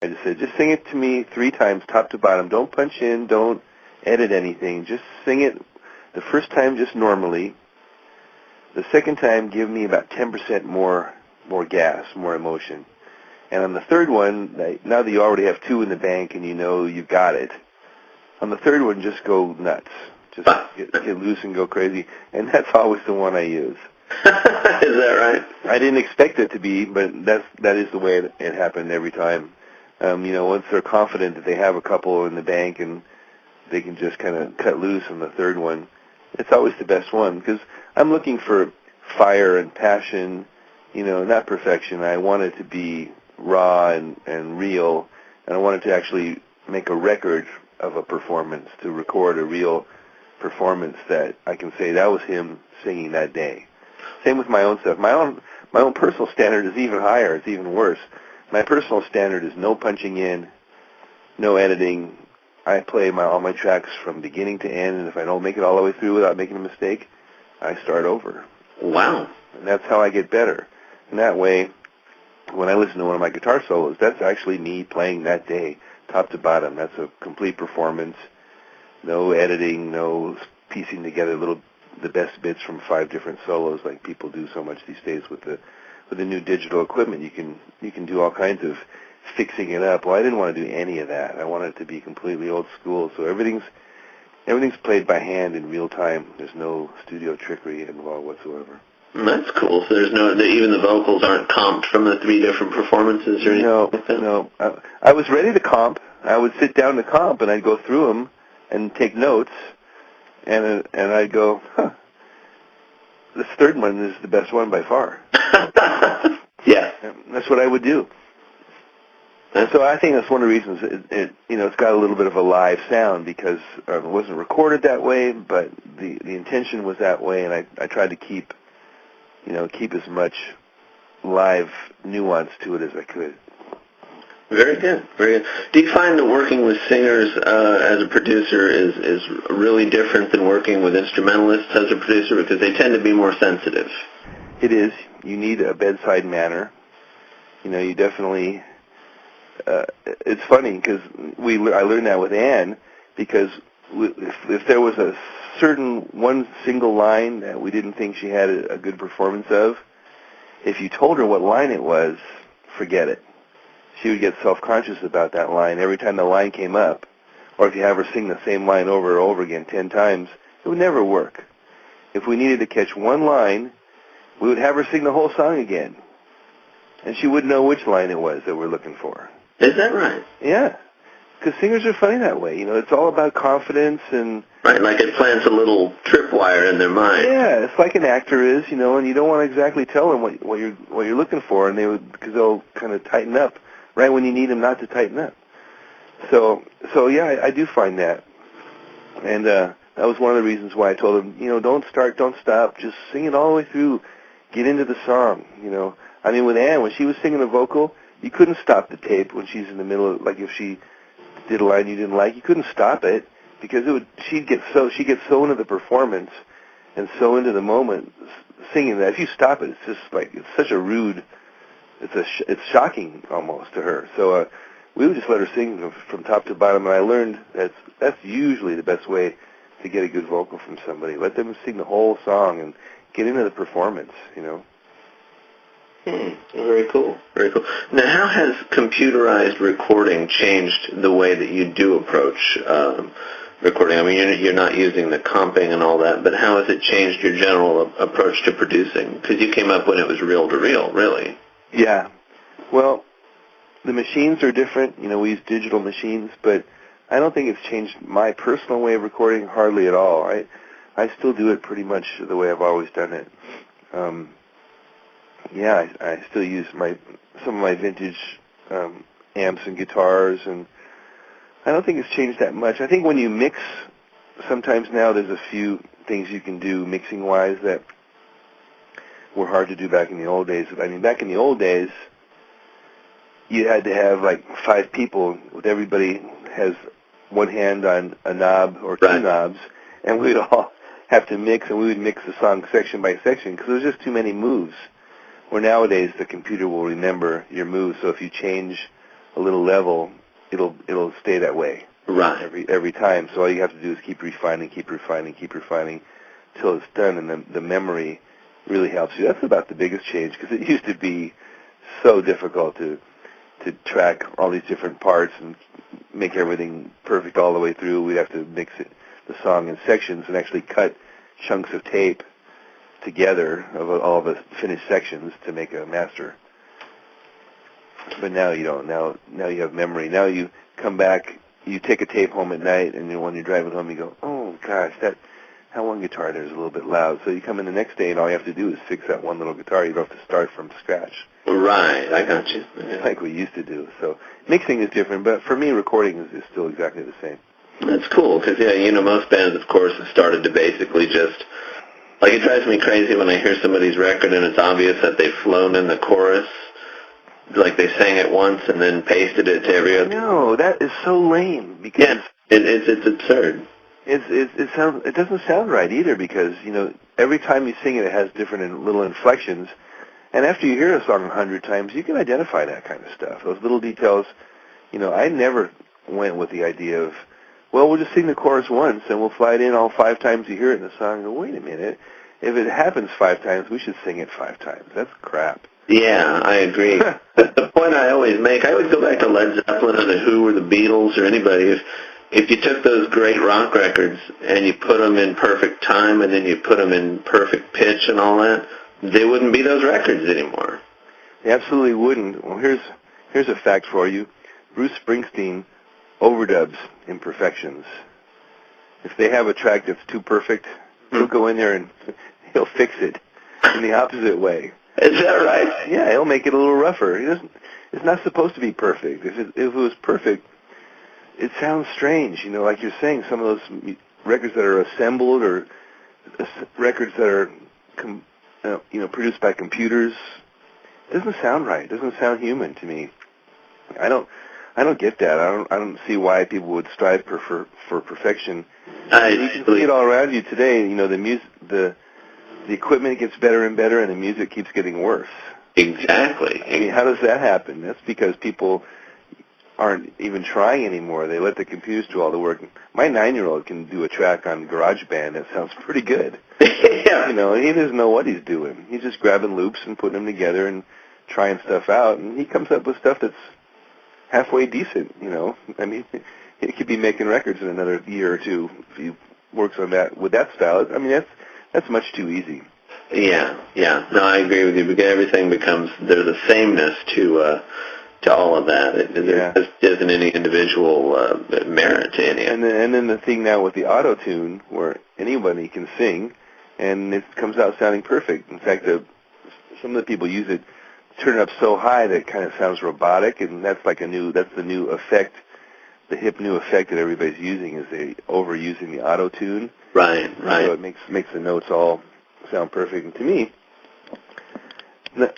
I just said, just sing it to me 3 times, top to bottom. Don't punch in. Don't edit anything. Just sing it the first time just normally. The second time, give me about 10% more gas, more emotion. And on the third one, now that you already have 2 in the bank and you know you've got it, on the third one, just go nuts. Just get loose and go crazy. And that's always the one I use. Is that right? I didn't expect it to be, but that is the way it happened every time. Once they're confident that they have a couple in the bank and they can just kind of cut loose on the third one, it's always the best one, because I'm looking for fire and passion, not perfection. I want it to be raw and real, and I want it to actually make a record of a performance, to record a real performance that I can say that was him singing that day. Same with my own stuff. My own personal standard is even higher. It's even worse. My personal standard is no punching in, no editing. I play all my tracks from beginning to end, and if I don't make it all the way through without making a mistake, I start over. Wow. And that's how I get better. And that way, when I listen to one of my guitar solos, that's actually me playing that day, top to bottom. That's a complete performance. No editing, no piecing together the best bits from 5 different solos like people do so much these days with the new digital equipment. You can do all kinds of fixing it up. Well, I didn't want to do any of that. I wanted it to be completely old school. So everything's played by hand in real time. There's no studio trickery involved whatsoever. That's cool. So there's even the vocals aren't comped from the 3 different performances or anything like that? No. I was ready to comp. I would sit down to comp, and I'd go through them and take notes, and I'd go, this third one is the best one by far. Yeah. That's what I would do. And so I think that's one of the reasons it's got a little bit of a live sound, because it wasn't recorded that way, but the intention was that way, and I tried to keep as much live nuance to it as I could. Very good, very good. Do you find that working with singers as a producer is really different than working with instrumentalists as a producer, because they tend to be more sensitive? It is. You need a bedside manner. You definitely. It's funny because I learned that with Ann, because if there was a certain one single line that we didn't think she had a good performance of, if you told her what line it was, forget it. She would get self-conscious about that line every time the line came up, or if you have her sing the same line over and over again 10 times, it would never work. If we needed to catch one line, we would have her sing the whole song again, and she wouldn't know which line it was that we're looking for. Is that right? Yeah, because singers are funny that way. It's all about confidence and... Right, like it plants a little tripwire in their mind. Yeah, it's like an actor is, and you don't want to exactly tell them what you're looking for, and because they'll kind of tighten up right when you need them not to tighten up. So yeah, I do find that, and that was one of the reasons why I told them, don't start, don't stop, just sing it all the way through, get into the song. I mean, with Ann, when she was singing the vocal, you couldn't stop the tape when she's in the middle of, like, if she did a line you didn't like, you couldn't stop it, because she'd get so into the performance and so into the moment singing that if you stop it, it's just like, it's such a rude, it's shocking almost to her. So we would just let her sing from top to bottom, and I learned that's usually the best way to get a good vocal from somebody. Let them sing the whole song and get into the performance. Very cool. Very cool. Now, how has computerized recording changed the way that you do approach recording? I mean, you're not using the comping and all that, but how has it changed your general approach to producing? Because you came up when it was reel-to-reel, really. Yeah. Well, the machines are different. We use digital machines, but I don't think it's changed my personal way of recording hardly at all. I still do it pretty much the way I've always done it. Yeah, I still use some of my vintage amps and guitars, and I don't think it's changed that much. I think when you mix, sometimes now there's a few things you can do mixing-wise that were hard to do back in the old days. I mean, back in the old days, you had to have like 5 people, with everybody has one hand on a knob or 2 knobs, and we'd all have to mix, and we would mix the song section by section because there was just too many moves. Where nowadays the computer will remember your moves, so if you change a little level, it'll stay that way. Right. Every time. So all you have to do is keep refining till it's done, and the memory really helps you. That's about the biggest change, because it used to be so difficult to track all these different parts and make everything perfect all the way through. We'd have to mix the song in sections and actually cut chunks of tape together of all the finished sections to make a master. But now you don't. Now you have memory. Now you come back, you take a tape home at night, and when you're driving home, you go, oh gosh, that one guitar there is a little bit loud. So you come in the next day, and all you have to do is fix that one little guitar. You don't have to start from scratch. Right, I got you. Yeah. Like we used to do. So mixing is different, but for me, recording is still exactly the same. That's cool, because, most bands, of course, have started to basically just, like, it drives me crazy when I hear somebody's record and it's obvious that they've flown in the chorus, like they sang it once and then pasted it to every other. No, that is so lame, because it's absurd. It doesn't sound right either, because, every time you sing it, it has different little inflections. And after you hear a song 100 times, you can identify that kind of stuff. Those little details, I never went with the idea of, well, we'll just sing the chorus once and we'll fly it in all 5 times you hear it in the song. And go, wait a minute. If it happens 5 times, we should sing it 5 times. That's crap. Yeah, I agree. But the point I always make, I always go back to Led Zeppelin or The Who or the Beatles or anybody. If you took those great rock records and you put them in perfect time and then you put them in perfect pitch and all that, they wouldn't be those records anymore. They absolutely wouldn't. Well, here's a fact for you. Bruce Springsteen overdubs imperfections. If they have a track that's too perfect, he'll go in there and he'll fix it in the opposite way. Is that right? Yeah, he'll make it a little rougher. It's not supposed to be perfect. If it was perfect, it sounds strange. Like you're saying, some of those records that are assembled or records that are produced by computers, it doesn't sound right. It doesn't sound human to me. I don't get that. I don't see why people would strive for perfection. You can see it all around you today. The equipment gets better and better, and the music keeps getting worse. Exactly. I mean, how does that happen? That's because people aren't even trying anymore. They let the computers do all the work. My 9-year-old can do a track on GarageBand that sounds pretty good. Yeah. And he doesn't know what he's doing. He's just grabbing loops and putting them together and trying stuff out, and he comes up with stuff that's halfway decent. I mean, he could be making records in another year or two if he works on that with that style. I mean, that's much too easy. Yeah. No, I agree with you, because everything becomes, there's a sameness to all of that. There isn't any individual merit to any of it. And then the thing now with the auto-tune, where anybody can sing, and it comes out sounding perfect. In fact, some of the people use it, turn it up so high that it kind of sounds robotic, and that's the new effect, the hip new effect that everybody's using, is they overusing the auto-tune. Right. So it makes the notes all sound perfect. And to me,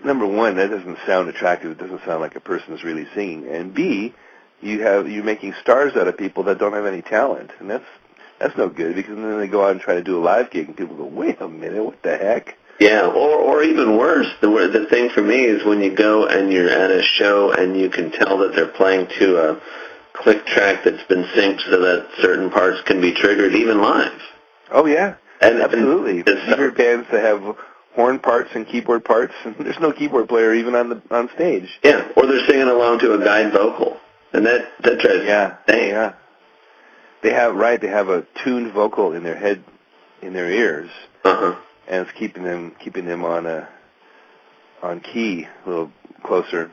number one, that doesn't sound attractive. It doesn't sound like a person's really singing. And B, you're making stars out of people that don't have any talent, and that's no good, because then they go out and try to do a live gig, and people go, wait a minute, what the heck? Yeah, or even worse, the thing for me is when you go and you're at a show and you can tell that they're playing to a click track that's been synced so that certain parts can be triggered even live. Oh yeah, absolutely. And you hear bands that have horn parts and keyboard parts, and there's no keyboard player even on stage. Yeah, or they're singing along to a guide vocal, and that drives me insane. Yeah. They have a tuned vocal in their head, in their ears. Uh-huh. And it's keeping them on key a little closer.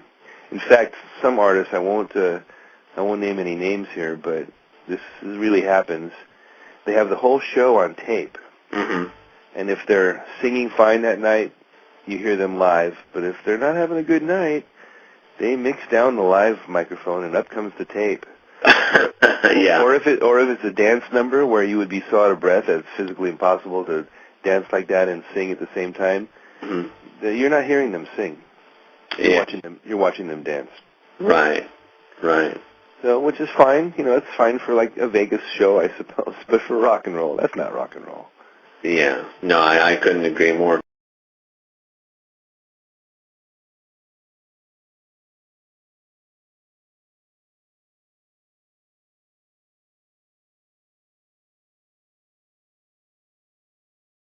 In fact, some artists, I won't name any names here, but this really happens. They have the whole show on tape, and if they're singing fine that night, you hear them live. But if they're not having a good night, they mix down the live microphone, and up comes the tape. Yeah. Or if it's a dance number where you would be so out of breath that it's physically impossible to dance like that and sing at the same time, you're not hearing them sing. You're watching them dance. Right. So, which is fine. It's fine for like a Vegas show, I suppose. But for rock and roll, that's not rock and roll. Yeah. No, I couldn't agree more.